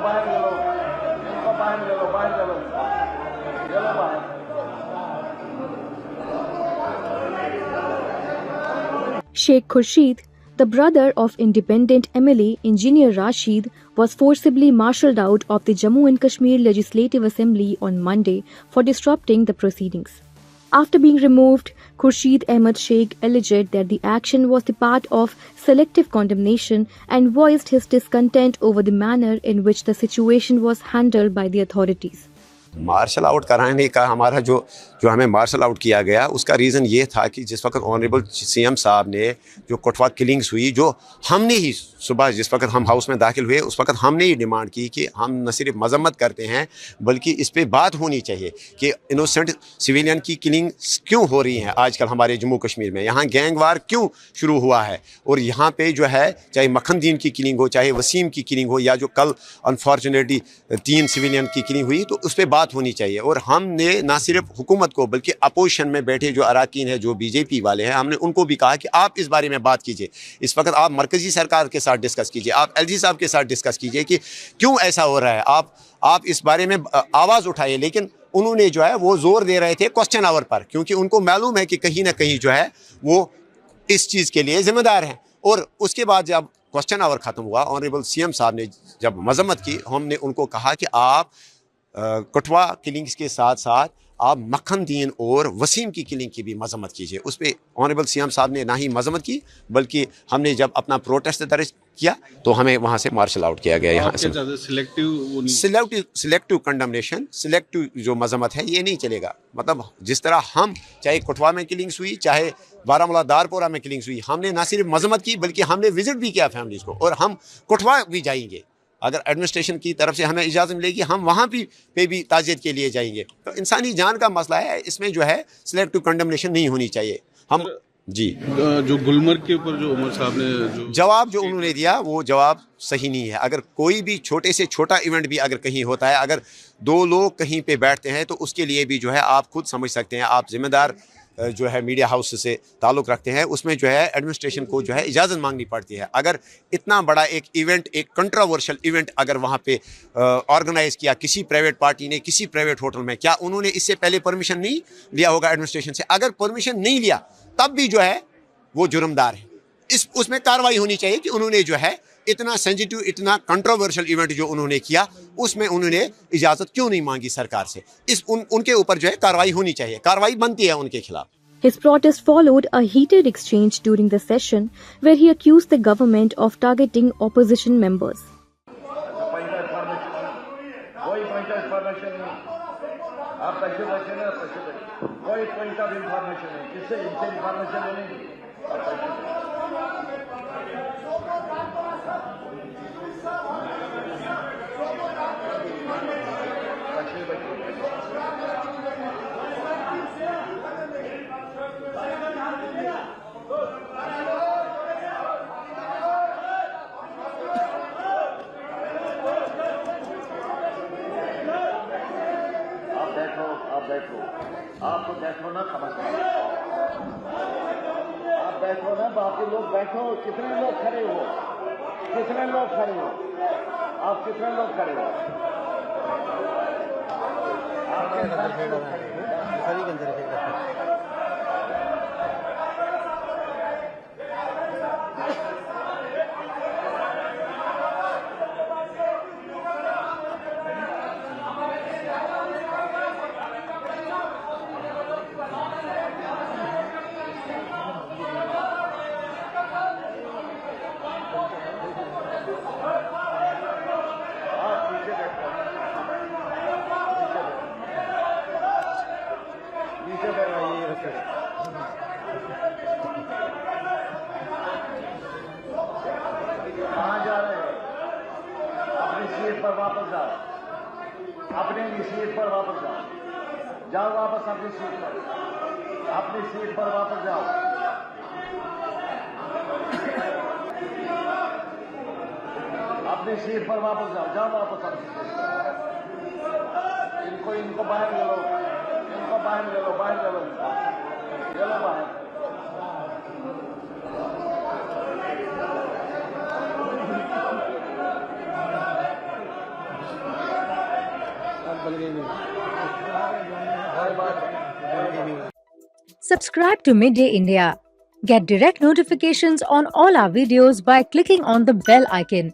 बाहर ले लो, इनको बाहर ले लो, बाहर ले लो, ले लो बाहर। Sheikh Khurshid, the brother of independent MLA Engineer Rashid, was forcibly marshalled out of the Jammu and Kashmir Legislative Assembly on Monday for disrupting the proceedings. After being removed, Khurshid Ahmed Sheikh alleged that the action was the part of selective condemnation and voiced his discontent over the manner in which the situation was handled by the authorities. Marshal out कराने का हमारा जो हमें martial out किया गया उसका reason ये था कि जिस वक्त ऑनरेबल सीएम साहब ने जो कठुआ किलिंग्स हुई, जो हमने ही सुबह जिस वक्त हम हाउस में दाखिल हुए उस वक्त हमने ही डिमांड की कि हम न सिर्फ मजम्मत करते हैं बल्कि इस पे बात होनी चाहिए कि इनोसेंट सिविलियन की किलिंग क्यों हो रही हैं आजकल हमारे जम्मू कश्मीर में, यहाँ गैंग वार क्यों शुरू हुआ है और यहाँ पे जो है चाहे मखनदीन की किलिंग हो, चाहे वसीम की किलिंग हो, या जो कल अनफॉर्चुनेटली 3 सिविलियन की किलिंग हुई, तो उस पर बात होनी चाहिए। और हमने ना सिर्फ हुकूमत को बल्कि अपोजिशन में बैठे जो अराकीन है, जो बीजेपी वाले हैं, हमने उनको भी कहा कि आप इस बारे में बात कीजिए, इस वक्त आप मरकज़ी सरकार के साथ डिस्कस कीजिए, आप एलजी साहब के साथ डिस्कस कीजिए कि क्यों ऐसा हो रहा है, आप इस बारे में आवाज़ उठाइए। लेकिन उन्होंने जो है वो जोर दे रहे थे क्वेश्चन आवर पर, क्योंकि उनको मालूम है कि कहीं ना कहीं जो है वो इस चीज़ के लिए जिम्मेदार हैं। और उसके बाद जब क्वेश्चन आवर ख़त्म हुआ, ऑनरेबल सीएम साहब ने जब मजम्मत की, हमने उनको कहा कि आप कठुआ किलिंग्स के साथ साथ आप मखनदीन और वसीम की किलिंग की भी मजम्मत कीजिए। उस पर ऑनरेबल सीएम साहब ने ना ही मजम्मत की बल्कि हमने जब अपना प्रोटेस्ट दर्ज किया तो हमें वहाँ से मार्शल आउट किया गया। यहाँ से सिलेक्टिव कंडमनेशन, सिलेक्टिव जो मजम्मत है ये नहीं चलेगा। मतलब जिस तरह हम चाहे कठुआ में किलिंग्स हुई, चाहे बारामूला दारपोरा में किलिंग्स हुई, हमने ना सिर्फ मजम्मत की बल्कि हमने विजिट भी किया फैमिलीज़ को, और हम कठुआ भी जाएंगे। अगर एडमिनिस्ट्रेशन की तरफ से हमें इजाज़त मिलेगी हम वहाँ पे भी ताज़ियत के लिए जाएंगे। तो इंसानी जान का मसला है, इसमें जो है सिलेक्टिव कंडमनेशन नहीं होनी चाहिए। हम जी जो गुलमर्ग के ऊपर जो उमर साहब ने जवाब जो उन्होंने दिया वो जवाब सही नहीं है। अगर कोई भी छोटे से छोटा इवेंट भी अगर कहीं होता है, अगर 2 लोग कहीं पे बैठते हैं तो उसके लिए भी जो है आप खुद समझ सकते हैं, आप जिम्मेदार जो है मीडिया हाउस से ताल्लुक़ रखते हैं, उसमें जो है एडमिनिस्ट्रेशन को जो है इजाज़त मांगनी पड़ती है। अगर इतना बड़ा एक इवेंट, एक कंट्रोवर्शियल इवेंट अगर वहाँ पे ऑर्गेनाइज़ किया किसी प्राइवेट पार्टी ने, किसी प्राइवेट होटल में, क्या उन्होंने इससे पहले परमिशन नहीं लिया होगा एडमिनिस्ट्रेशन से? अगर परमिशन नहीं लिया तब भी जो है वो जुर्मदार है। उसमें कार्रवाई होनी चाहिए कि उन्होंने जो है इतना सेंसिटिव, इतना कंट्रोवर्शियल इवेंट जो उन्होंने किया उसमें उन्होंने इजाज़त क्यों नहीं मांगी सरकार से? उनके ऊपर जो है कार्रवाई होनी चाहिए, कार्रवाई बनती है उनके खिलाफ। His protest followed a heated exchange during the session where he accused the government of targeting opposition members. आप तो बैठो ना, आप बैठो ना, बाकी लोग बैठो। कितने लोग खड़े हो? कितने लोग खड़े हो? आप कितने लोग खड़े हो? कहाँ जा रहे हैं? अपनी सीट पर वापस जाओ, अपनी सीट पर वापस जाओ, जाओ वापस अपनी सीट पर, अपनी सीट पर वापस जाओ। अपनी सीट पर वापस जाओ, जाओ वापस अपनी सीट पर। इनको बाहर ले लो, इनको बाहर ले लो, बाहर ले लो, ले लो बाहर। Subscribe to Midday India. Get direct notifications on all our videos by clicking on the bell icon.